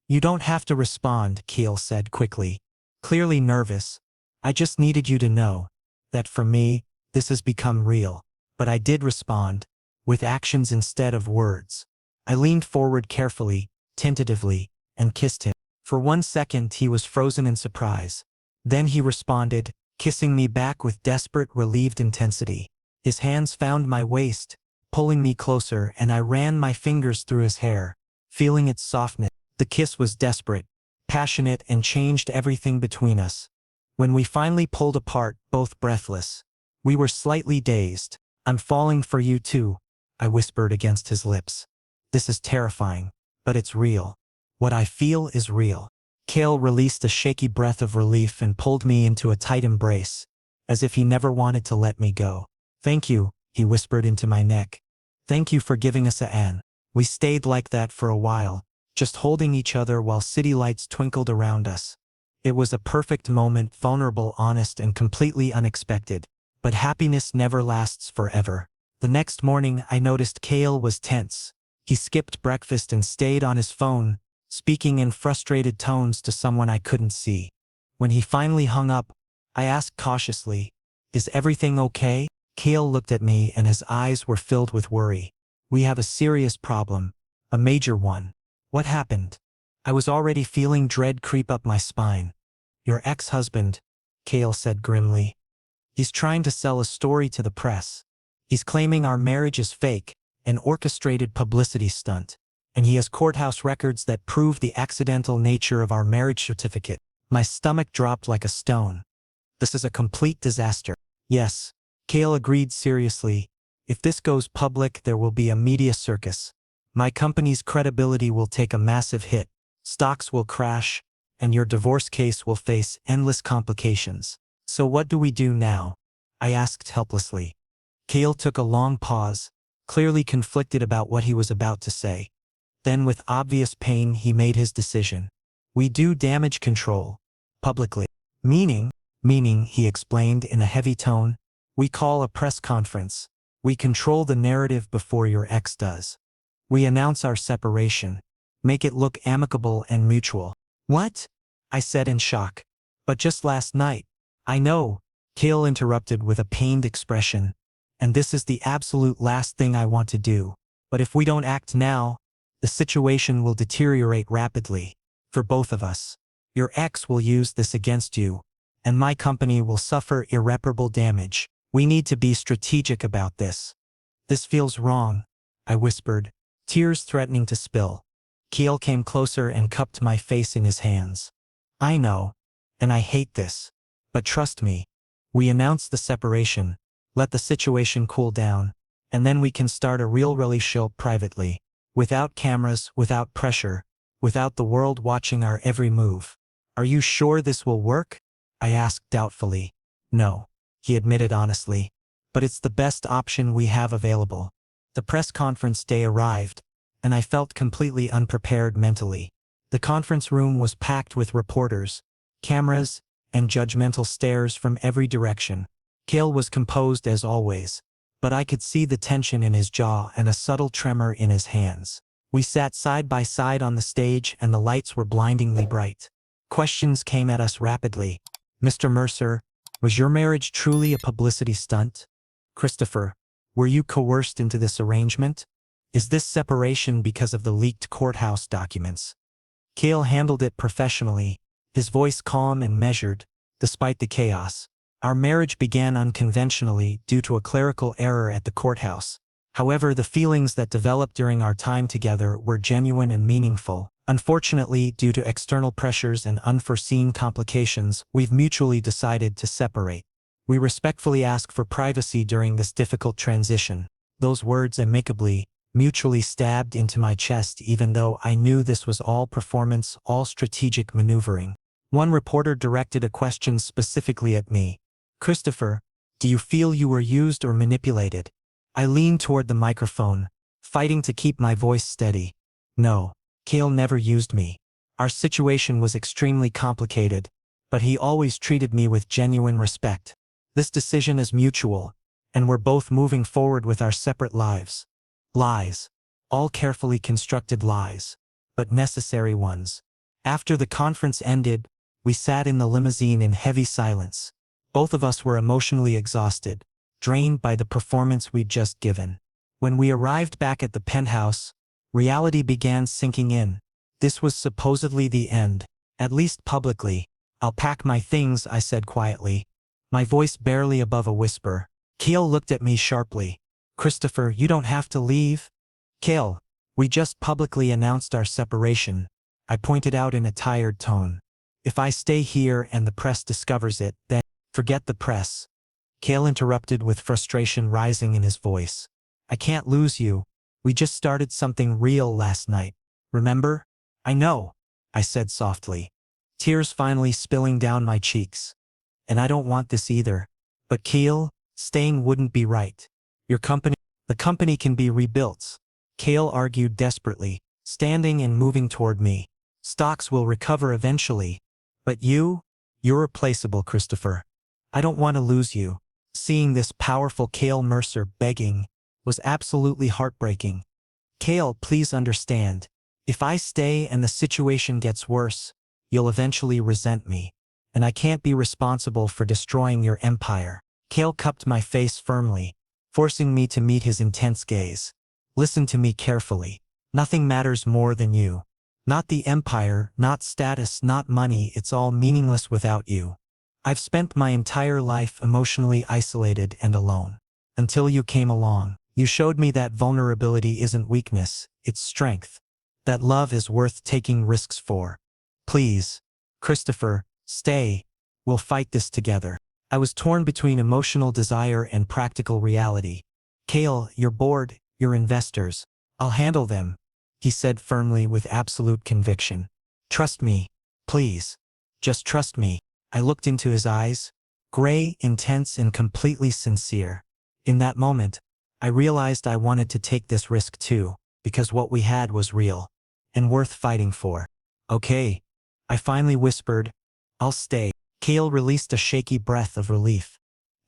You don't have to respond, Kael said quickly, clearly nervous. I just needed you to know that for me, this has become real. But I did respond, with actions instead of words. I leaned forward carefully, tentatively, and kissed him. For 1 second he was frozen in surprise. Then he responded, kissing me back with desperate, relieved intensity. His hands found my waist, pulling me closer, and I ran my fingers through his hair, feeling its softness. The kiss was desperate, passionate, and changed everything between us. When we finally pulled apart, both breathless, we were slightly dazed. I'm falling for you too, I whispered against his lips. This is terrifying, but it's real. What I feel is real. Kael released a shaky breath of relief and pulled me into a tight embrace, as if he never wanted to let me go. Thank you, he whispered into my neck. Thank you for giving us a an. We stayed like that for a while, just holding each other while city lights twinkled around us. It was a perfect moment, vulnerable, honest, and completely unexpected. But happiness never lasts forever. The next morning, I noticed Kael was tense. He skipped breakfast and stayed on his phone, speaking in frustrated tones to someone I couldn't see. When he finally hung up, I asked cautiously, "Is everything okay?" Kael looked at me and his eyes were filled with worry. "We have a serious problem. A major one." "What happened?" I was already feeling dread creep up my spine. "Your ex-husband," Kael said grimly. "He's trying to sell a story to the press. He's claiming our marriage is fake, an orchestrated publicity stunt. And he has courthouse records that prove the accidental nature of our marriage certificate." My stomach dropped like a stone. "This is a complete disaster." "Yes," Kael agreed seriously. "If this goes public, there will be a media circus. My company's credibility will take a massive hit. Stocks will crash, and your divorce case will face endless complications. So what do we do now?" I asked helplessly. Kael took a long pause, clearly conflicted about what he was about to say. Then with obvious pain he made his decision. "We do damage control. Publicly." Meaning, he explained in a heavy tone, "we call a press conference. We control the narrative before your ex does. We announce our separation. Make it look amicable and mutual." "What?" I said in shock. "But just last night." "I know," Kael interrupted with a pained expression. "And this is the absolute last thing I want to do. But if we don't act now, the situation will deteriorate rapidly. For both of us. Your ex will use this against you, and my company will suffer irreparable damage. We need to be strategic about this." "This feels wrong," I whispered, tears threatening to spill. Kael came closer and cupped my face in his hands. "I know, and I hate this. But trust me. We announce the separation, let the situation cool down, and then we can start a real relationship privately. Without cameras, without pressure, without the world watching our every move." "Are you sure this will work?" I asked doubtfully. "No," he admitted honestly. "But it's the best option we have available." The press conference day arrived, and I felt completely unprepared mentally. The conference room was packed with reporters, cameras, and judgmental stares from every direction. Kael was composed as always, but I could see the tension in his jaw and a subtle tremor in his hands. We sat side by side on the stage and the lights were blindingly bright. Questions came at us rapidly. "Mr. Mercer, was your marriage truly a publicity stunt?" "Christopher, were you coerced into this arrangement? Is this separation because of the leaked courthouse documents?" Kael handled it professionally, his voice calm and measured, despite the chaos. "Our marriage began unconventionally due to a clerical error at the courthouse. However, the feelings that developed during our time together were genuine and meaningful. Unfortunately, due to external pressures and unforeseen complications, we've mutually decided to separate. We respectfully ask for privacy during this difficult transition." Those words amicably, mutually stabbed into my chest even though I knew this was all performance, all strategic maneuvering. One reporter directed a question specifically at me. "Christopher, do you feel you were used or manipulated?" I leaned toward the microphone, fighting to keep my voice steady. "No. Kael never used me. Our situation was extremely complicated, but he always treated me with genuine respect. This decision is mutual, and we're both moving forward with our separate lives." Lies. All carefully constructed lies, but necessary ones. After the conference ended, we sat in the limousine in heavy silence. Both of us were emotionally exhausted, drained by the performance we'd just given. When we arrived back at the penthouse, reality began sinking in. This was supposedly the end, at least publicly. "I'll pack my things," I said quietly, my voice barely above a whisper. Kael looked at me sharply. "Christopher, you don't have to leave." "Kael, we just publicly announced our separation," I pointed out in a tired tone. "If I stay here and the press discovers it, then—" "Forget the press," Kael interrupted with frustration rising in his voice. "I can't lose you. We just started something real last night. Remember?" "I know," I said softly, tears finally spilling down my cheeks. "And I don't want this either. But Kael, staying wouldn't be right. The company can be rebuilt," Kael argued desperately, standing and moving toward me. "Stocks will recover eventually. But you're replaceable, Christopher. I don't want to lose you." Seeing this powerful Kael Mercer begging, was absolutely heartbreaking. Kael, please understand. If I stay and the situation gets worse, you'll eventually resent me. And I can't be responsible for destroying your empire. Kael cupped my face firmly, forcing me to meet his intense gaze. Listen to me carefully. Nothing matters more than you. Not the empire, not status, not money, it's all meaningless without you. I've spent my entire life emotionally isolated and alone. Until you came along, you showed me that vulnerability isn't weakness, it's strength. That love is worth taking risks for. Please, Christopher, stay. We'll fight this together. I was torn between emotional desire and practical reality. Kael, you're bored, you're investors. I'll handle them, he said firmly with absolute conviction. Trust me, please. Just trust me. I looked into his eyes, gray, intense, and completely sincere. In that moment, I realized I wanted to take this risk too, because what we had was real and worth fighting for. Okay, I finally whispered, I'll stay. Kael released a shaky breath of relief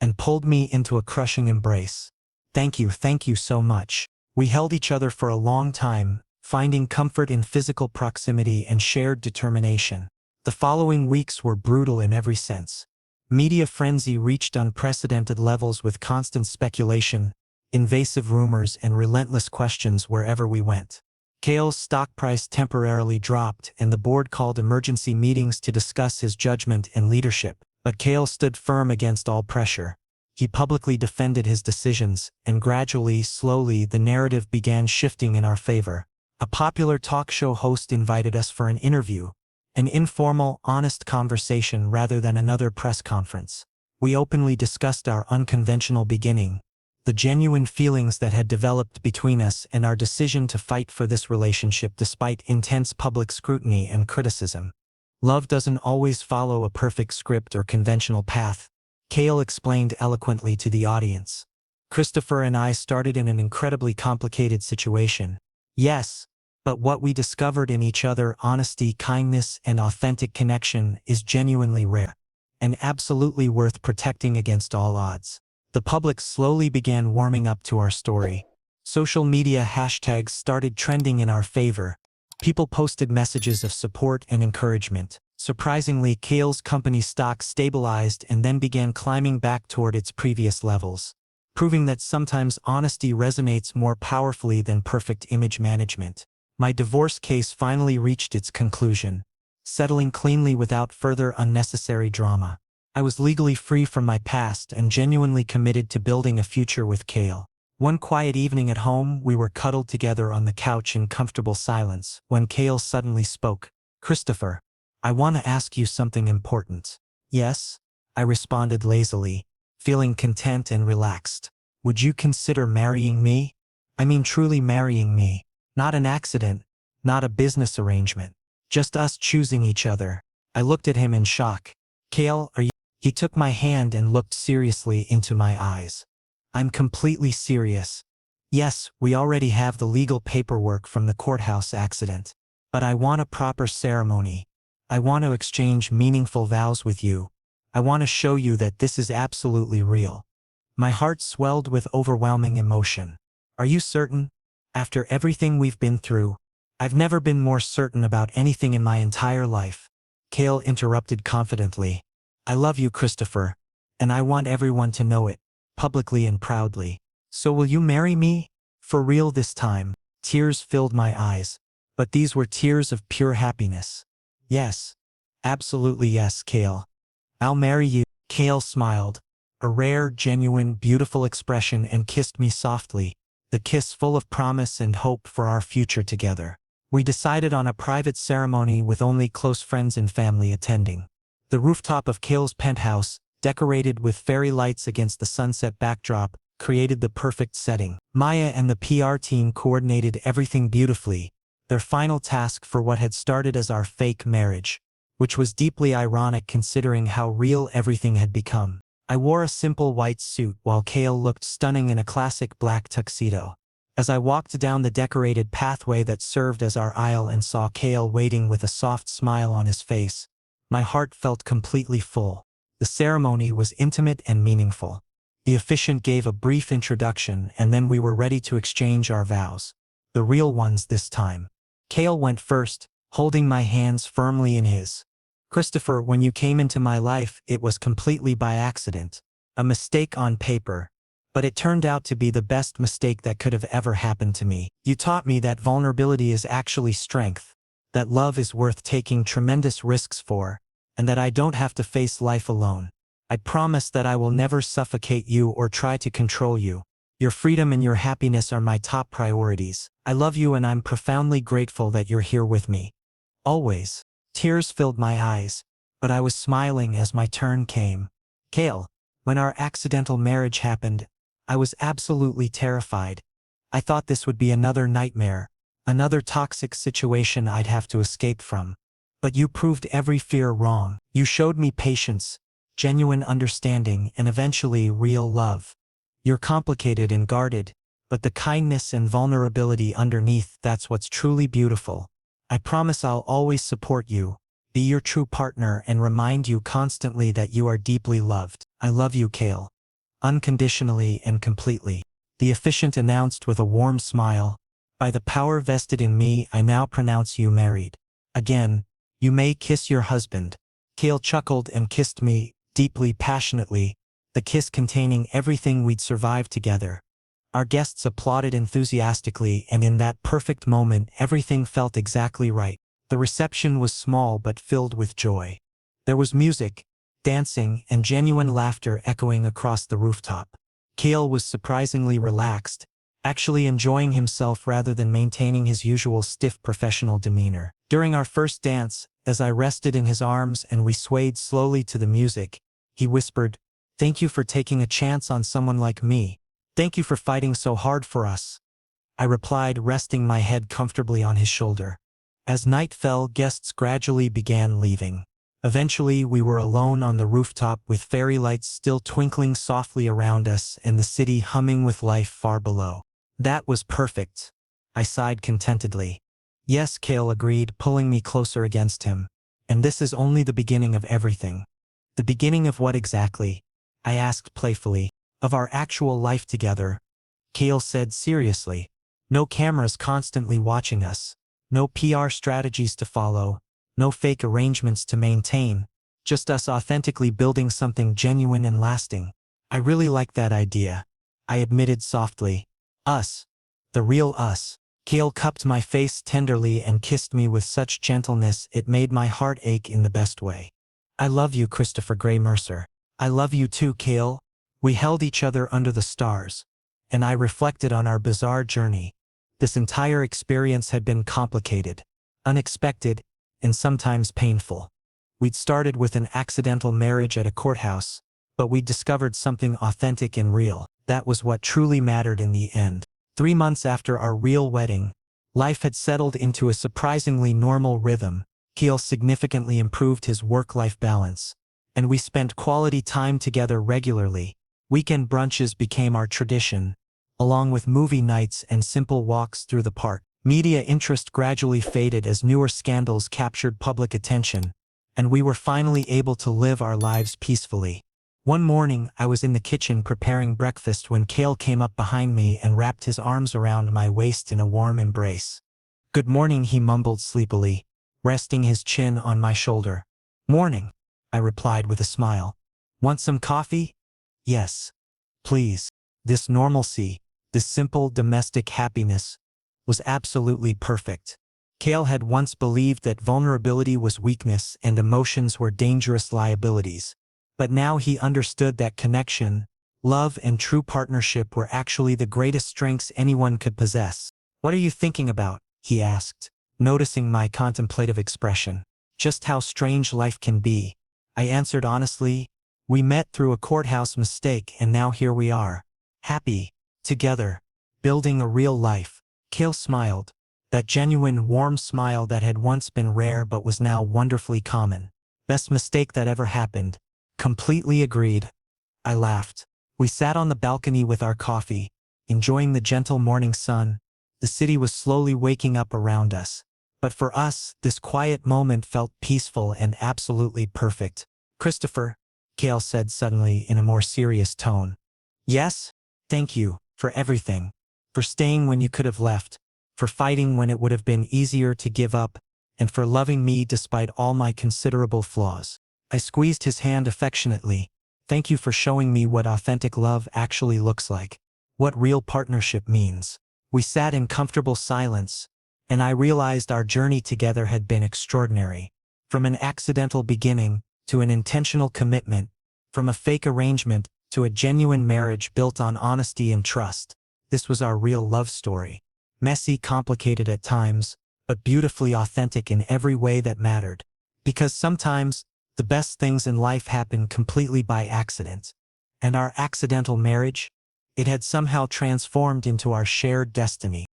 and pulled me into a crushing embrace. Thank you so much. We held each other for a long time, finding comfort in physical proximity and shared determination. The following weeks were brutal in every sense. Media frenzy reached unprecedented levels with constant speculation, invasive rumors, and relentless questions wherever we went. Kael's stock price temporarily dropped, and the board called emergency meetings to discuss his judgment and leadership. But Kael stood firm against all pressure. He publicly defended his decisions, and gradually, slowly, the narrative began shifting in our favor. A popular talk show host invited us for an interview, an informal, honest conversation rather than another press conference. We openly discussed our unconventional beginning, the genuine feelings that had developed between us, and our decision to fight for this relationship despite intense public scrutiny and criticism. Love doesn't always follow a perfect script or conventional path, Kael explained eloquently to the audience. Christopher and I started in an incredibly complicated situation. Yes, but what we discovered in each other, honesty, kindness, and authentic connection, is genuinely rare and absolutely worth protecting against all odds. The public slowly began warming up to our story. Social media hashtags started trending in our favor. People posted messages of support and encouragement. Surprisingly, Kael's company's stock stabilized and then began climbing back toward its previous levels, proving that sometimes honesty resonates more powerfully than perfect image management. My divorce case finally reached its conclusion, settling cleanly without further unnecessary drama. I was legally free from my past and genuinely committed to building a future with Kael. One quiet evening at home, we were cuddled together on the couch in comfortable silence when Kael suddenly spoke. Christopher, I want to ask you something important. Yes? I responded lazily, feeling content and relaxed. Would you consider marrying me? I mean truly marrying me. Not an accident, not a business arrangement. Just us choosing each other. I looked at him in shock. Kael, are you? He took my hand and looked seriously into my eyes. I'm completely serious. Yes, we already have the legal paperwork from the courthouse accident. But I want a proper ceremony. I want to exchange meaningful vows with you. I want to show you that this is absolutely real. My heart swelled with overwhelming emotion. Are you certain? After everything we've been through, I've never been more certain about anything in my entire life. Kael interrupted confidently. I love you, Christopher, and I want everyone to know it, publicly and proudly. So will you marry me? For real this time. Tears filled my eyes, but these were tears of pure happiness. Yes. Absolutely yes, Kael. I'll marry you. Kael smiled, a rare, genuine, beautiful expression, and kissed me softly, the kiss full of promise and hope for our future together. We decided on a private ceremony with only close friends and family attending. The rooftop of Kael's penthouse, decorated with fairy lights against the sunset backdrop, created the perfect setting. Maya and the PR team coordinated everything beautifully, their final task for what had started as our fake marriage, which was deeply ironic considering how real everything had become. I wore a simple white suit while Kael looked stunning in a classic black tuxedo. As I walked down the decorated pathway that served as our aisle and saw Kael waiting with a soft smile on his face, my heart felt completely full. The ceremony was intimate and meaningful. The officiant gave a brief introduction and then we were ready to exchange our vows. The real ones this time. Kael went first, holding my hands firmly in his. Christopher, when you came into my life, it was completely by accident. A mistake on paper. But it turned out to be the best mistake that could have ever happened to me. You taught me that vulnerability is actually strength, that love is worth taking tremendous risks for, and that I don't have to face life alone. I promise that I will never suffocate you or try to control you. Your freedom and your happiness are my top priorities. I love you and I'm profoundly grateful that you're here with me. Always. Tears filled my eyes, but I was smiling as my turn came. Kael, when our accidental marriage happened, I was absolutely terrified. I thought this would be another nightmare, another toxic situation I'd have to escape from. But you proved every fear wrong. You showed me patience, genuine understanding, and eventually real love. You're complicated and guarded, but the kindness and vulnerability underneath, that's what's truly beautiful. I promise I'll always support you, be your true partner, and remind you constantly that you are deeply loved. I love you, Kael. Unconditionally and completely. The officiant announced with a warm smile. By the power vested in me, I now pronounce you married. Again, you may kiss your husband. Kael chuckled and kissed me, deeply, passionately, the kiss containing everything we'd survived together. Our guests applauded enthusiastically, and in that perfect moment, everything felt exactly right. The reception was small but filled with joy. There was music, dancing, and genuine laughter echoing across the rooftop. Kael was surprisingly relaxed, actually enjoying himself rather than maintaining his usual stiff professional demeanor. During our first dance, as I rested in his arms and we swayed slowly to the music, he whispered, "Thank you for taking a chance on someone like me. Thank you for fighting so hard for us." I replied, resting my head comfortably on his shoulder. As night fell, guests gradually began leaving. Eventually, we were alone on the rooftop with fairy lights still twinkling softly around us and the city humming with life far below. That was perfect. I sighed contentedly. Yes, Kael agreed, pulling me closer against him. And this is only the beginning of everything. The beginning of what exactly? I asked playfully. Of our actual life together. Kael said seriously. No cameras constantly watching us. No PR strategies to follow. No fake arrangements to maintain. Just us authentically building something genuine and lasting. I really like that idea. I admitted softly. Us. The real us. Kael cupped my face tenderly and kissed me with such gentleness it made my heart ache in the best way. I love you, Christopher Mercer. I love you too, Kael. We held each other under the stars, and I reflected on our bizarre journey. This entire experience had been complicated, unexpected, and sometimes painful. We'd started with an accidental marriage at a courthouse, but we discovered something authentic and real. That was what truly mattered in the end. 3 months after our real wedding, life had settled into a surprisingly normal rhythm. Kael significantly improved his work-life balance, and we spent quality time together regularly. Weekend brunches became our tradition, along with movie nights and simple walks through the park. Media interest gradually faded as newer scandals captured public attention, and we were finally able to live our lives peacefully. One morning, I was in the kitchen preparing breakfast when Kael came up behind me and wrapped his arms around my waist in a warm embrace. "Good morning," he mumbled sleepily, resting his chin on my shoulder. "Morning," I replied with a smile. "Want some coffee?" "Yes. Please." This normalcy, this simple domestic happiness, was absolutely perfect. Kael had once believed that vulnerability was weakness and emotions were dangerous liabilities. But now he understood that connection, love, and true partnership were actually the greatest strengths anyone could possess. "What are you thinking about?" he asked, noticing my contemplative expression. "Just how strange life can be," I answered honestly. "We met through a courthouse mistake and now here we are. Happy, together, building a real life." Kael smiled, that genuine warm smile that had once been rare but was now wonderfully common. "Best mistake that ever happened." "Completely agreed." I laughed. We sat on the balcony with our coffee, enjoying the gentle morning sun. The city was slowly waking up around us. But for us, this quiet moment felt peaceful and absolutely perfect. "Christopher," Kael said suddenly in a more serious tone, Yes, thank you for everything. For staying when you could have left, for fighting when it would have been easier to give up, and for loving me despite all my considerable flaws. I squeezed his hand affectionately. Thank you for showing me what authentic love actually looks like, what real partnership means. We sat in comfortable silence, and I realized our journey together had been extraordinary. From an accidental beginning to an intentional commitment, from a fake arrangement to a genuine marriage built on honesty and trust. This was our real love story. Messy, complicated at times, but beautifully authentic in every way that mattered. Because sometimes, the best things in life happen completely by accident. And our accidental marriage? It had somehow transformed into our shared destiny.